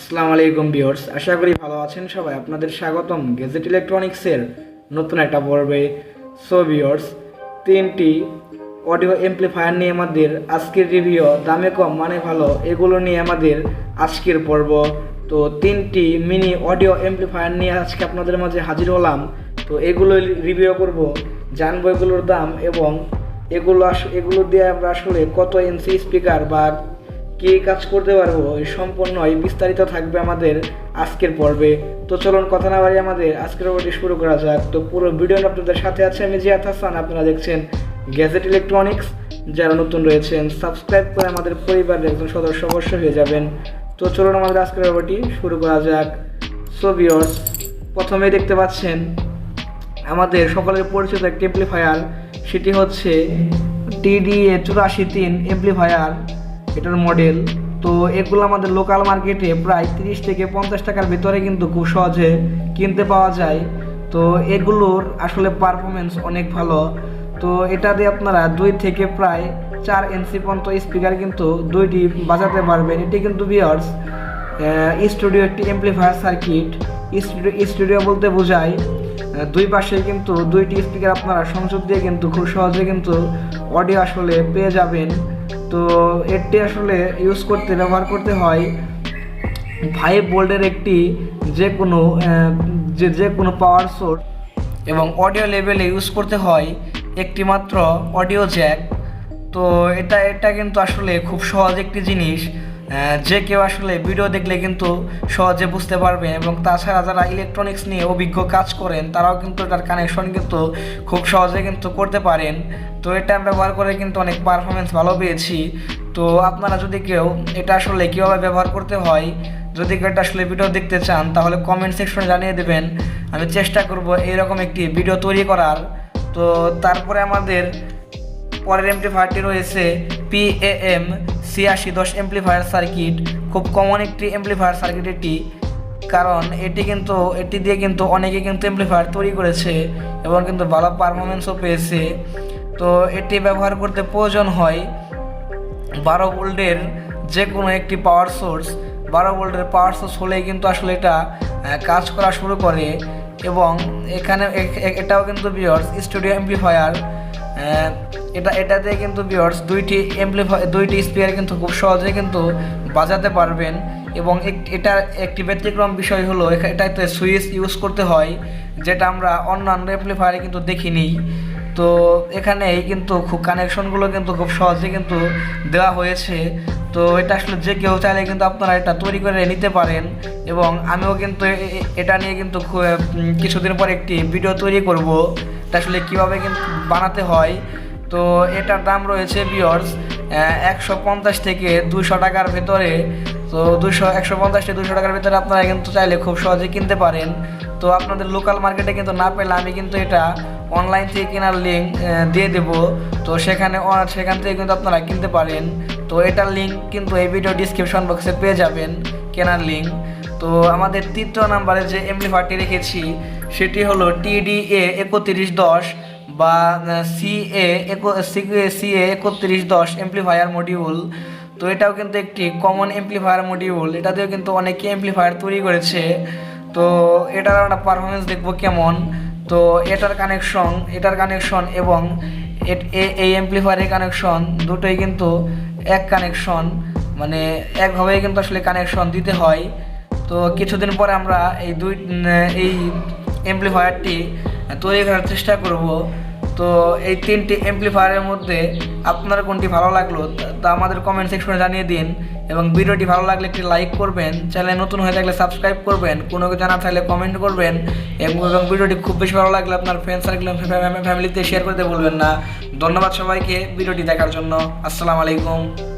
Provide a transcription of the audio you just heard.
আসসালামু আলাইকুম ভিউয়ার্স, আশা করি ভালো আছেন সবাই। আপনাদের স্বাগতম গ্যাজেট ইলেকট্রনিক্সের নতুন একটা পর্বে। সো ভিউয়ার্স, তিনটি অডিও এমপ্লিফায়ার নিয়ে আমাদের আজকের রিভিউ, দামে কম মানে ভালো, এগুলো নিয়ে আমাদের আজকের পর্ব। তো তিনটি মিনি অডিও এমপ্লিফায়ার নিয়ে আজকে আপনাদের মাঝে হাজির হলাম। তো এগুলো রিভিউ করব, জানবো এগুলোর দাম এবং এগুলো দিয়ে আমরা আসলে কত ইঞ্চি স্পিকার বা কী কাজ করতে পারবো, এই সম্পূর্ণই বিস্তারিত থাকবে আমাদের আজকের পর্বে। তো চলুন কথা না বাড়িয়ে আমাদের আজকের পর্বটি শুরু করা যাক। তো পুরো ভিডিও আপনাদের সাথে আছে আমি জিয়াদ হাসান, আপনারা দেখছেন গ্যাজেট ইলেকট্রনিক্স। যারা নতুন রয়েছেন সাবস্ক্রাইব করে আমাদের পরিবারের একজন সদস্য অবশ্যই হয়ে যাবেন। তো চলুন আমাদের আজকের পর্বটি শুরু করা যাক। সো ভিউয়ার্স, প্রথমেই দেখতে পাচ্ছেন আমাদের সকলের পরিচিত একটি এমপ্লিফায়ার, সেটি হচ্ছে TDA 84-3 এমপ্লিফায়ার, এটার মডেল। তো এগুলো আমাদের লোকাল মার্কেটে প্রায় 30 থেকে 50 টাকার ভিতরে কিন্তু খুব সহজে কিনতে পাওয়া যায়। তো এগুলোর আসলে পারফরমেন্স অনেক ভালো। তো এটা দিয়ে আপনারা 2 থেকে প্রায় 4 ইঞ্চি পর্যন্ত স্পিকার কিন্তু দুইটি বাজাতে পারবেন। এটি কিন্তু ভিউয়ার্স স্টুডিও একটি এমপ্লিফায়ার সার্কিট। স্টুডিও বলতে বোঝায় দুই পাশে কিন্তু দুইটি স্পিকার আপনারা সংযোগ দিয়ে কিন্তু খুব সহজে কিন্তু অডিও আসলে পেয়ে যাবেন। তো এটি আসলে ব্যবহার করতে হয় 5 ভোল্টের একটি যে কোনো পাওয়ার সোর্স, এবং অডিও লেভেলে ইউজ করতে হয় একটি মাত্র অডিও জ্যাক। তো এটা কিন্তু আসলে খুব সহজ একটি জিনিস, যে কেউ আসলে ভিডিও দেখলে কিন্তু সহজে বুঝতে পারবে। এবং তাছাড়া যারা ইলেকট্রনিক্স নিয়ে অভিজ্ঞ কাজ করেন তারাও কিন্তু এটার কানেকশন কিন্তু খুব সহজে কিন্তু করতে পারেন। তো এটা ব্যবহার করে কিন্তু অনেক পারফরমেন্স ভালো পেয়েছি। তো আপনারা যদি কেউ এটা আসলে কীভাবে ব্যবহার করতে হয়, যদি কেউ এটা আসলে ভিডিও দেখতে চান তাহলে কমেন্ট সেকশনে জানিয়ে দেবেন, আমি চেষ্টা করব এইরকম একটি ভিডিও তৈরি করার। তো তারপরে আমাদের পরের এমপ্লিফায়ারটি রয়েছে PAM 8610 এমপ্লিফায়ার সার্কিট। খুব কমন একটি এমপ্লিফায়ার সার্কিট এটি, কারণ এটি দিয়ে কিন্তু অনেকে কিন্তু এমপ্লিফায়ার তৈরি করেছে এবং কিন্তু ভালো পারফরমেন্সও পেয়েছে। তো এটি ব্যবহার করতে প্রয়োজন হয় 12 ভোল্টের যে কোনো একটি পাওয়ার সোর্স। 12 ভোল্টের পাওয়ার সোর্স হলেই কিন্তু আসলে এটা কাজ করা শুরু করে। এবং এটাও কিন্তু ভিউয়ার্স স্টুডিও এমপ্লিফায়ার। এটাতে কিন্তু ভিউয়ার্স দুইটি স্পিকার কিন্তু খুব সহজে কিন্তু বাজাতে পারবেন। এবং এটা একটি ব্যতিক্রম বিষয় হলো এটাতে সুইচ ইউজ করতে হয়, যেটা আমরা অন্যান্য এমপ্লিফায়ারে কিন্তু দেখিনি। তো এখানে কিন্তু খুব কানেকশনগুলো কিন্তু খুব সহজে কিন্তু দেওয়া হয়েছে। তো এটা আসলে যে কেউ চাইলে কিন্তু আপনারা এটা তৈরি করে নিতে পারেন। এবং আমিও কিন্তু এটা নিয়ে কিন্তু কিছুদিন পর একটি ভিডিও তৈরি করব, এটা আসলে কীভাবে কিন্তু বানাতে হয়। তো এটার দাম রয়েছে ভিউয়ার্স 150 থেকে 200 টাকার ভেতরে। তো 150 থেকে 200 টাকার ভেতরে আপনারা কিন্তু চাইলে খুব সহজে কিনতে পারেন। তো আপনাদের লোকাল মার্কেটে কিন্তু না পেলে আমি কিন্তু এটা অনলাইন থেকে কেনার লিঙ্ক দিয়ে দেব। তো সেখান থেকে কিন্তু আপনারা কিনতে পারেন। তো এটার লিঙ্ক কিন্তু এই ভিডিও ডিসক্রিপশন বক্সে পেয়ে যাবেন, কেনার লিঙ্ক। তো আমাদের তৃতীয় নাম্বারে যে এমপ্লিফায়ারটি রেখেছি সেটি হলো TDA 3110 বা CA 3110 এমপ্লিফায়ার মডিউল। তো এটাও কিন্তু একটি কমন এমপ্লিফায়ার মডিউল। এটাতেও কিন্তু অনেকে এমপ্লিফায়ার তৈরি করেছে। তো এটার একটা পারফরমেন্স দেখবো কেমন। তো এটার কানেকশন এবং এই এমপ্লিফায়ারের কানেকশন দুটোই কিন্তু এক কানেকশন, মানে একভাবেই কিন্তু আসলে কানেকশন দিতে হয়। তো কিছুদিন পরে আমরা এই এমপ্লিফায়ারটি তৈরি করার চেষ্টা করব। তো এই তিনটি এমপ্লিফায়ারের মধ্যে আপনার কোনটি ভালো লাগলো তা আমাদের কমেন্ট সেকশনে জানিয়ে দিন। এবং ভিডিওটি ভালো লাগলে একটি লাইক করবেন, চ্যানেলে নতুন হয়ে থাকলে সাবস্ক্রাইব করবেন, কোনো কিছু জানা থাকলে কমেন্ট করবেন। এবং ভিডিওটি খুব বেশি ভালো লাগলে আপনার ফ্রেন্ড সার্কেল ফ্যামিলিতে শেয়ার করতে ভুলবেন না। ধন্যবাদ সবাইকে ভিডিওটি দেখার জন্য। আসসালামু আলাইকুম।